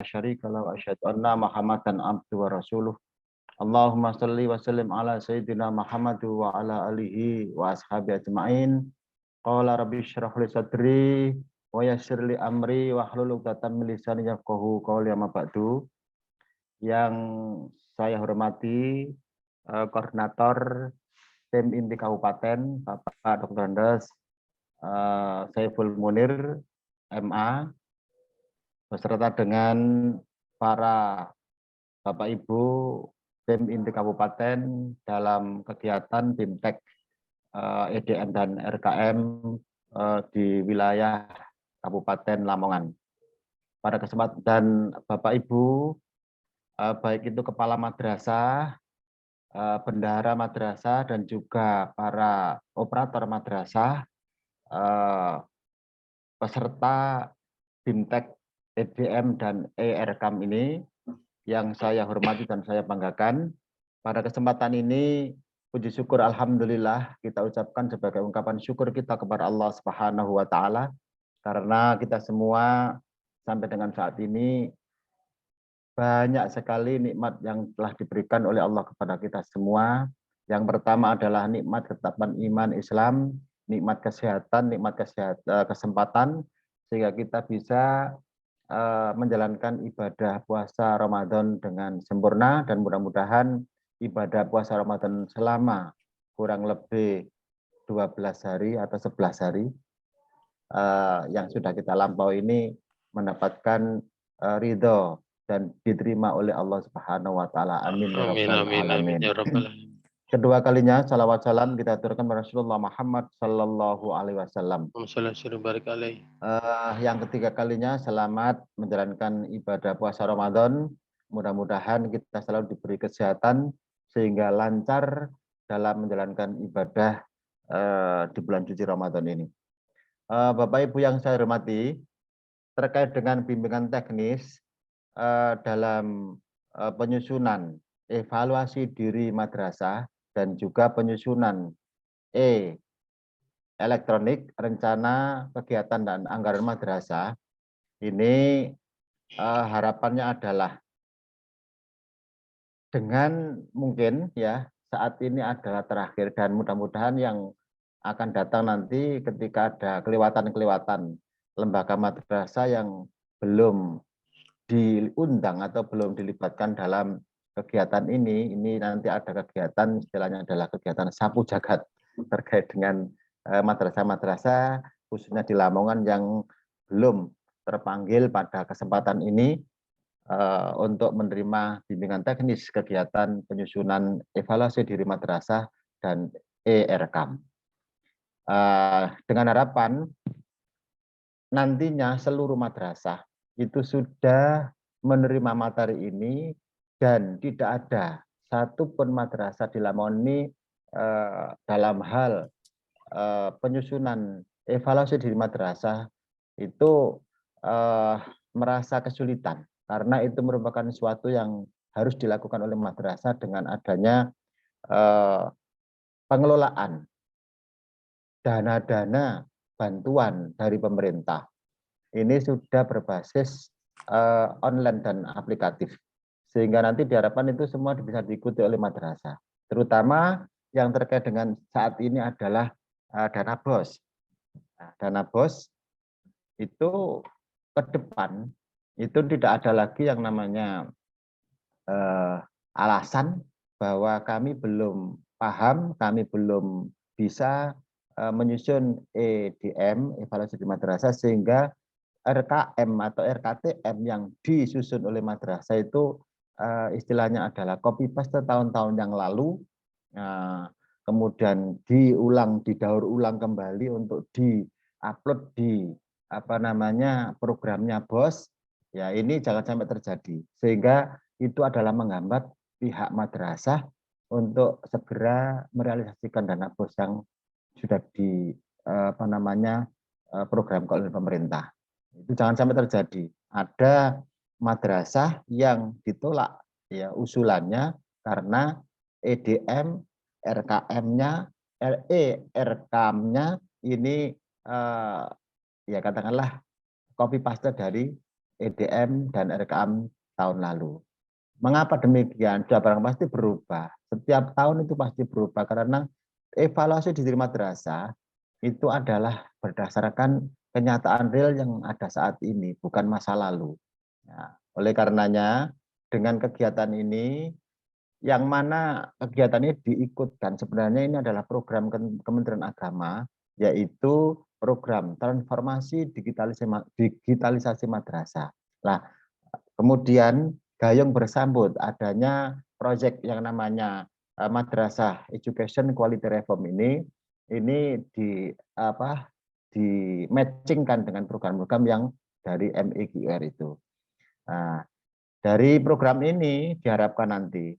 syarika lahu wa asyhadu anna Muhammadan abduhu wa rasuluh. Allahumma shalli wa sallim ala sayyidina Muhammad wa ala alihi wa ashabihi ajmain. Qala rabbi shrah li sadri wa yassir li amri wa hlul 'uqdatam min lisani yafqahu qawli, amma ba'du. Yang saya hormati koordinator tim inti kabupaten Bapak Dr. Andes Saiful Munir MA, beserta dengan para Bapak Ibu tim inti kabupaten dalam kegiatan BIMTEK EDM dan RKM di wilayah Kabupaten Lamongan. Pada kesempatan dan Bapak Ibu, baik itu kepala madrasah, bendahara madrasah, dan juga para operator madrasah, peserta BIMTEK EDM dan ERKAM ini yang saya hormati dan saya banggakan. Pada kesempatan ini, puji syukur alhamdulillah kita ucapkan sebagai ungkapan syukur kita kepada Allah Subhanahu wa taala, karena kita semua sampai dengan saat ini banyak sekali nikmat yang telah diberikan oleh Allah kepada kita semua. Yang pertama adalah nikmat ketetapan iman Islam, nikmat kesehatan, kesempatan, sehingga kita bisa menjalankan ibadah puasa Ramadan dengan sempurna, dan mudah-mudahan ibadah puasa Ramadan selama kurang lebih 12 hari atau 11 hari yang sudah kita lampaui ini mendapatkan ridho dan diterima oleh Allah Subhanahu wa taala. Amin ya rabbal alamin. Kedua kalinya salawat salam kita aturkan kepada Rasulullah Muhammad sallallahu alaihi wasallam. Yang ketiga kalinya selamat menjalankan ibadah puasa Ramadan. Mudah-mudahan kita selalu diberi kesehatan sehingga lancar dalam menjalankan ibadah di bulan suci Ramadan ini. Bapak Ibu yang saya hormati, terkait dengan bimbingan teknis dalam penyusunan evaluasi diri madrasah dan juga penyusunan elektronik rencana kegiatan dan anggaran madrasah ini, harapannya adalah dengan mungkin ya saat ini adalah terakhir, dan mudah-mudahan yang akan datang nanti ketika ada kelewatan-kelewatan lembaga madrasah yang belum diundang atau belum dilibatkan dalam kegiatan ini nanti ada kegiatan, istilahnya adalah kegiatan sapu jagat terkait dengan madrasah-madrasah khususnya di Lamongan yang belum terpanggil pada kesempatan ini untuk menerima bimbingan teknis kegiatan penyusunan evaluasi diri madrasah dan ERKAM. Dengan harapan nantinya seluruh madrasah itu sudah menerima materi ini, dan tidak ada satupun madrasah di Lamongan ini dalam hal penyusunan evaluasi diri madrasah itu merasa kesulitan, karena itu merupakan sesuatu yang harus dilakukan oleh madrasah dengan adanya pengelolaan dana-dana bantuan dari pemerintah. Ini sudah berbasis online dan aplikatif, sehingga nanti diharapkan itu semua bisa diikuti oleh madrasah. Terutama yang terkait dengan saat ini adalah dana BOS. Nah, dana BOS itu ke depan itu tidak ada lagi yang namanya alasan bahwa kami belum paham, kami belum bisa menyusun EDM, evaluasi di madrasah, sehingga RKM atau RKTM yang disusun oleh madrasah itu istilahnya adalah copy paste tahun-tahun yang lalu, kemudian didaur ulang kembali untuk di-upload di programnya BOS. Ya, ini jangan sampai terjadi, sehingga itu adalah menghambat pihak madrasah untuk segera merealisasikan dana BOS yang sudah program oleh pemerintah. Itu jangan sampai terjadi. Ada madrasah yang ditolak ya usulannya karena EDM, RKM-nya, RKM-nya ini ya katakanlah copy paste dari EDM dan RKM tahun lalu. Mengapa demikian? Sudah barang pasti berubah. Setiap tahun itu pasti berubah karena evaluasi di diri madrasah itu adalah berdasarkan kenyataan real yang ada saat ini, bukan masa lalu. Nah, oleh karenanya, dengan kegiatan ini, yang mana kegiatan ini diikutkan, sebenarnya ini adalah program Kementerian Agama, yaitu program transformasi digitalisasi madrasah. Nah, kemudian gayung bersambut adanya proyek yang namanya Madrasah Education Quality Reform ini di matchingkan dengan program-program yang dari MEQR itu. Nah, dari program ini diharapkan nanti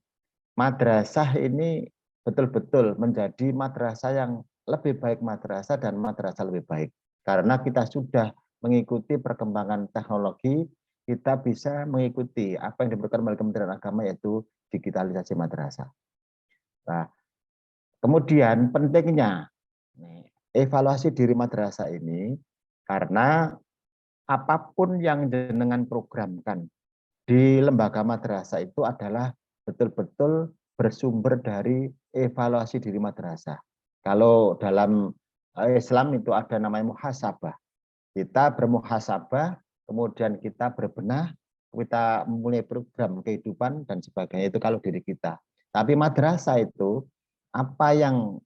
madrasah ini betul-betul menjadi madrasah yang lebih baik madrasah dan madrasah lebih baik. Karena kita sudah mengikuti perkembangan teknologi, kita bisa mengikuti apa yang diberikan oleh Kementerian Agama yaitu digitalisasi madrasah. Nah, kemudian pentingnya evaluasi diri madrasah ini karena apapun yang jenengan programkan di lembaga madrasah itu adalah betul-betul bersumber dari evaluasi diri madrasah. Kalau dalam Islam itu ada namanya muhasabah. Kita bermuhasabah, kemudian kita berbenah, kita memulai program kehidupan dan sebagainya itu kalau diri kita. Tapi madrasah itu apa yang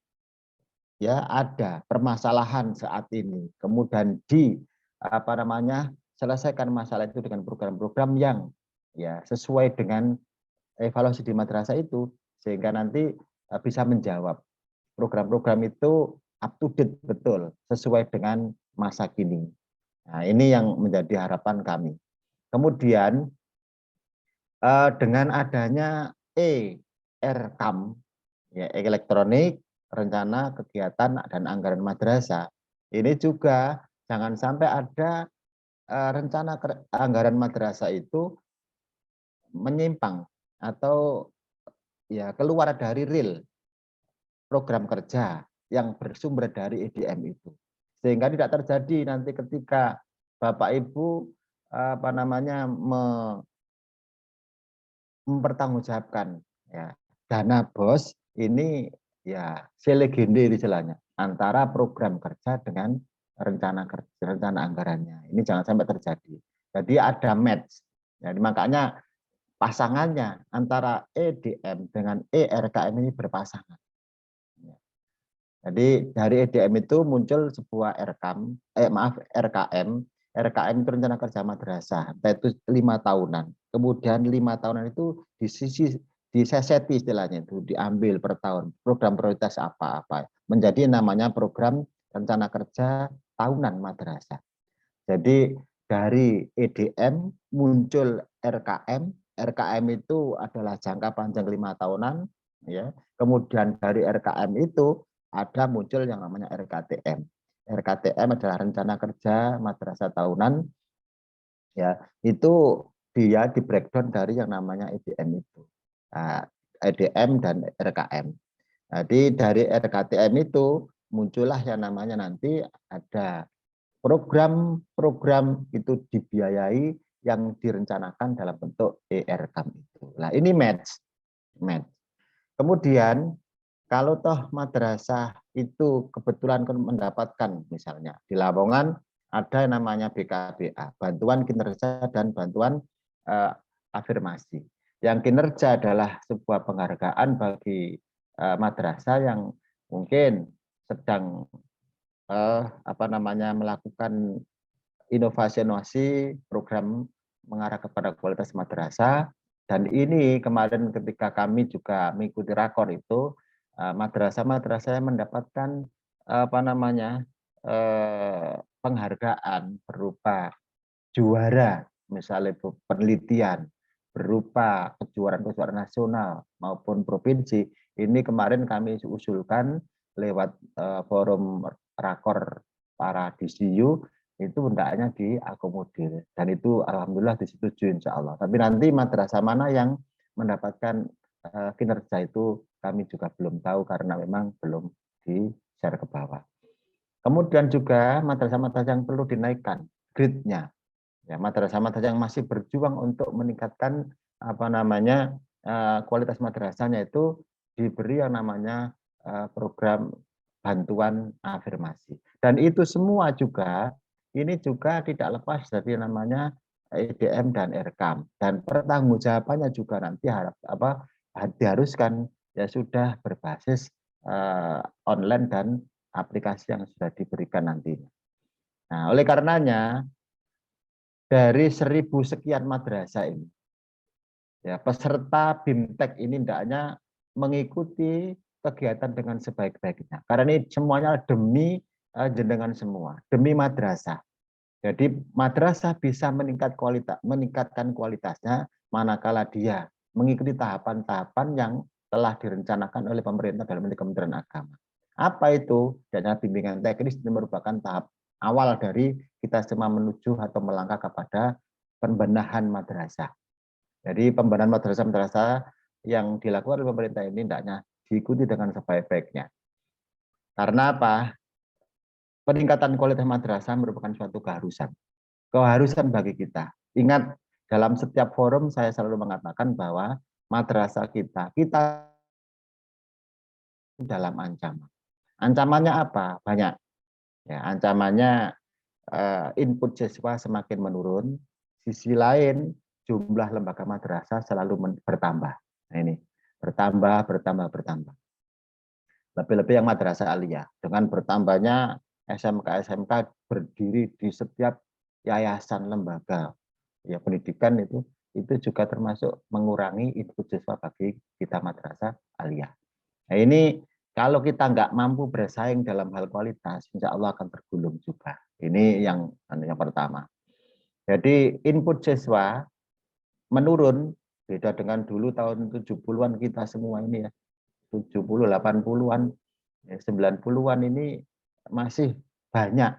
ya ada permasalahan saat ini, kemudian selesaikan masalah itu dengan program-program yang ya sesuai dengan evaluasi di madrasah itu sehingga nanti bisa menjawab program-program itu up to date betul sesuai dengan masa kini. Nah, ini yang menjadi harapan kami. Kemudian dengan adanya ERKAM, ya, elektronik, rencana, kegiatan, dan anggaran madrasah, ini juga jangan sampai ada rencana anggaran madrasah itu menyimpang atau ya keluar dari real program kerja yang bersumber dari EDM itu. Sehingga tidak terjadi nanti ketika Bapak Ibu mempertanggungjawabkan ya dana BOS ini ya selegende istilahnya antara program kerja dengan rencana anggarannya. Ini jangan sampai terjadi. Jadi ada match. Jadi makanya pasangannya antara EDM dengan ERKM ini berpasangan. Jadi dari EDM itu muncul sebuah RKM. RKM itu rencana kerja madrasah, itu 5 tahunan. Kemudian 5 tahunan itu diseseti istilahnya itu, diambil per tahun. Program prioritas apa-apa. Menjadi namanya program rencana kerja tahunan madrasah. Jadi dari EDM muncul RKM. RKM itu adalah jangka panjang 5 tahunan. Ya. Kemudian dari RKM itu ada muncul yang namanya RKTM. RKTM adalah rencana kerja madrasah tahunan. Ya, itu dia di breakdown dari yang namanya EDM itu. Nah, EDM dan RKM. Jadi dari RKTM itu muncullah yang namanya nanti ada program-program itu dibiayai yang direncanakan dalam bentuk ERKAM itu. Nah, ini match. Kemudian kalau toh madrasah itu kebetulan mendapatkan misalnya di Lamongan ada yang namanya BKBA, bantuan kinerja dan bantuan afirmasi. Yang kinerja adalah sebuah penghargaan bagi madrasah yang mungkin sedang melakukan inovasi program mengarah kepada kualitas madrasah. Dan ini kemarin ketika kami juga mengikuti rakor itu madrasah-madrasah yang mendapatkan penghargaan berupa juara misalnya penelitian, berupa kejuaraan-kejuaraan nasional maupun provinsi. Ini kemarin kami usulkan lewat forum rakor para DCU itu hendaknya diakomodir dan itu alhamdulillah disetujui insya Allah. Tapi nanti madrasah mana yang mendapatkan kinerja itu kami juga belum tahu karena memang belum di-share ke bawah. Kemudian juga madrasah-madrasah yang perlu dinaikkan grade-nya. Ya, madrasah-madrasah yang masih berjuang untuk meningkatkan kualitas madrasahnya itu diberi yang namanya program bantuan afirmasi. Dan itu semua juga ini juga tidak lepas dari namanya EDM dan RKAM, dan pertanggungjawabannya juga nanti diharuskan ya sudah berbasis online dan aplikasi yang sudah diberikan nantinya. Nah, oleh karenanya dari 1.000 sekian madrasah ini, ya peserta BIMTEK ini hendaknya mengikuti kegiatan dengan sebaik-baiknya. Karena ini semuanya demi jenengan semua, demi madrasah. Jadi madrasah bisa meningkatkan kualitasnya manakala dia mengikuti tahapan-tahapan yang telah direncanakan oleh pemerintah dalam Kementerian Agama. Apa itu? Dana bimbingan teknis ini merupakan tahap awal dari kita semua menuju atau melangkah kepada pembenahan madrasah. Jadi pembenahan madrasah-madrasah yang dilakukan oleh pemerintah ini hendaknya diikuti dengan sebaik-baiknya. Karena apa? Peningkatan kualitas madrasah merupakan suatu keharusan bagi kita. Ingat, dalam setiap forum saya selalu mengatakan bahwa madrasah kita dalam ancaman. Ancamannya apa? Banyak. Ya, ancamannya input siswa semakin menurun. Sisi lain, jumlah lembaga madrasah selalu bertambah. Nah ini, bertambah. Lebih-lebih yang madrasah aliyah. Dengan bertambahnya SMK-SMK berdiri di setiap yayasan lembaga ya pendidikan itu juga termasuk mengurangi input siswa bagi kita madrasah aliyah. Nah ini kalau kita nggak mampu bersaing dalam hal kualitas, insya Allah akan tergulung juga. Ini yang pertama. Jadi input siswa menurun, beda dengan dulu tahun 70-an kita semua ini ya, 70, 80-an, 90-an ini masih banyak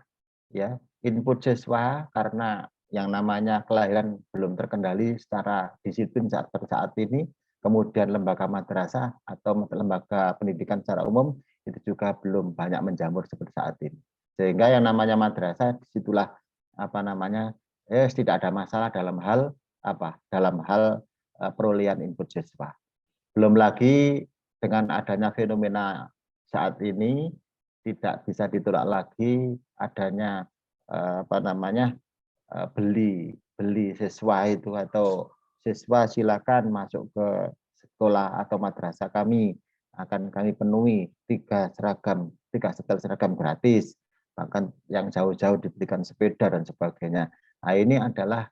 ya input siswa karena yang namanya kelahiran belum terkendali secara disiplin saat ini, kemudian lembaga madrasah atau lembaga pendidikan secara umum itu juga belum banyak menjamur seperti saat ini. Sehingga yang namanya madrasah disitulah tidak ada masalah dalam hal perolehan input siswa. Belum lagi dengan adanya fenomena saat ini tidak bisa ditolak lagi adanya beli siswa itu, atau siswa silakan masuk ke sekolah atau madrasah kami, akan kami penuhi 3 setel seragam gratis, bahkan yang jauh-jauh diberikan sepeda dan sebagainya. Nah ini adalah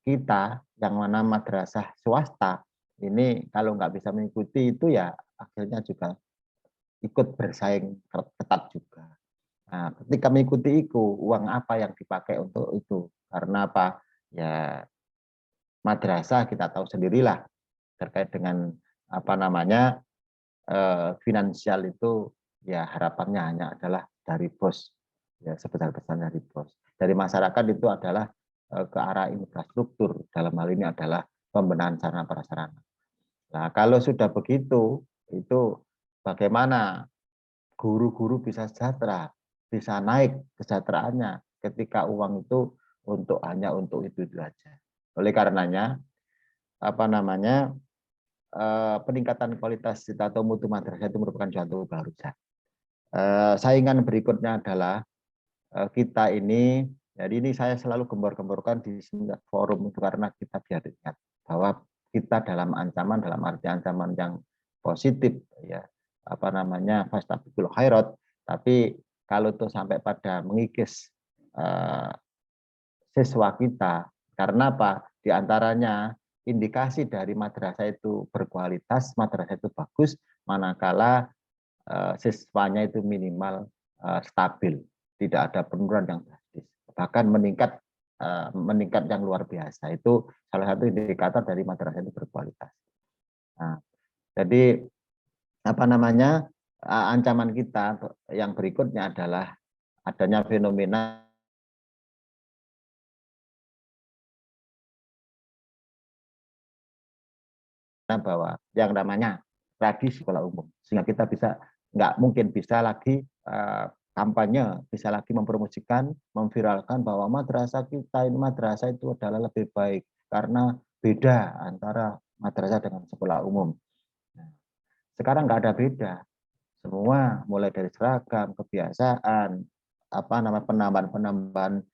kita yang mana madrasah swasta ini kalau nggak bisa mengikuti itu ya akhirnya juga ikut bersaing ketat juga. Nah, ketika mengikuti itu, uang apa yang dipakai untuk itu? Karena apa? Ya madrasah kita tahu sendirilah terkait dengan finansial itu ya harapannya hanya adalah dari bos, ya sebesar-besarnya dari bos. Dari masyarakat itu adalah ke arah infrastruktur, dalam hal ini adalah pembenahan sarana prasarana. Nah, kalau sudah begitu, itu bagaimana guru-guru bisa sejahtera, bisa naik kesejahteraannya ketika uang itu hanya untuk itu aja. Oleh karenanya, peningkatan kualitas atau mutu madrasah itu merupakan suatu keharusan. Saingan berikutnya adalah kita ini, jadi ini saya selalu gembor-gemborkan di forum itu karena kita biar ingat bahwa kita dalam arti ancaman yang positif ya, fastabiqul khairat, tapi kalau itu sampai pada mengikis siswa kita, karena apa? Di antaranya indikasi dari madrasah itu berkualitas, madrasah itu bagus, manakala siswanya itu minimal stabil, tidak ada penurunan yang drastis, bahkan meningkat yang luar biasa. Itu salah satu indikator dari madrasah itu berkualitas. Nah, jadi ancaman kita yang berikutnya adalah adanya fenomena bahwa yang namanya tradisi sekolah umum, sehingga kita nggak mungkin bisa lagi kampanye, bisa lagi mempromosikan, memviralkan bahwa madrasah kita ini madrasah itu adalah lebih baik karena beda antara madrasah dengan sekolah umum. Sekarang nggak ada beda, semua mulai dari seragam, kebiasaan, penambahan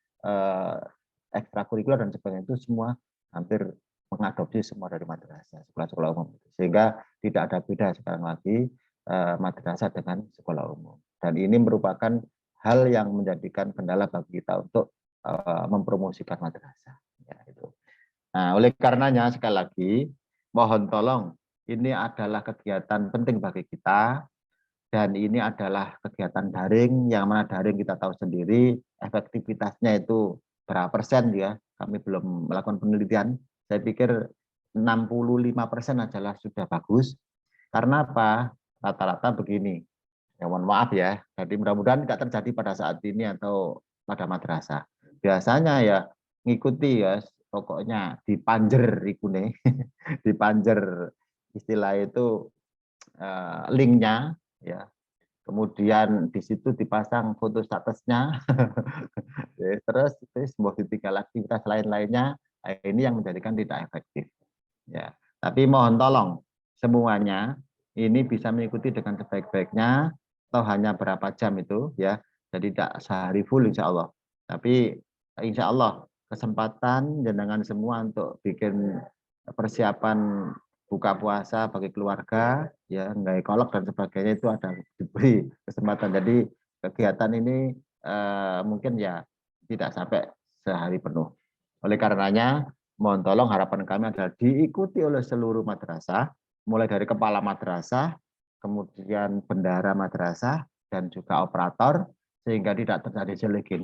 ekstrakurikuler dan sebagainya itu semua hampir mengadopsi semua dari madrasah, sekolah-sekolah umum. Sehingga tidak ada beda sekarang lagi madrasah dengan sekolah umum. Dan ini merupakan hal yang menjadikan kendala bagi kita untuk mempromosikan madrasah. Ya, itu. Nah, oleh karenanya sekali lagi mohon tolong, ini adalah kegiatan penting bagi kita dan ini adalah kegiatan daring yang mana daring kita tahu sendiri efektivitasnya itu berapa persen ya, kami belum melakukan penelitian. Saya pikir 65% adalah sudah bagus. Karena apa? Rata-rata begini, ya mohon maaf ya, jadi mudah-mudahan tidak terjadi pada saat ini atau pada madrasah. Biasanya ya ngikuti ya, pokoknya dipanjer ikune, dipanjer istilah itu linknya ya, kemudian di situ dipasang foto statusnya, terus mau ditinggal aktivitas lain-lainnya, ini yang menjadikan tidak efektif. Ya, tapi mohon tolong semuanya ini bisa mengikuti dengan sebaik-baiknya, atau hanya berapa jam itu ya, jadi tidak sehari full insya Allah. Tapi insya Allah kesempatan jenengan semua untuk bikin persiapan buka puasa bagi keluarga, ya nggak kolok dan sebagainya itu ada diberi kesempatan. Jadi kegiatan ini mungkin ya tidak sampai sehari penuh. Oleh karenanya, mohon tolong harapan kami adalah diikuti oleh seluruh madrasah, mulai dari kepala madrasah, kemudian bendahara madrasah, dan juga operator, sehingga tidak terjadi seleksi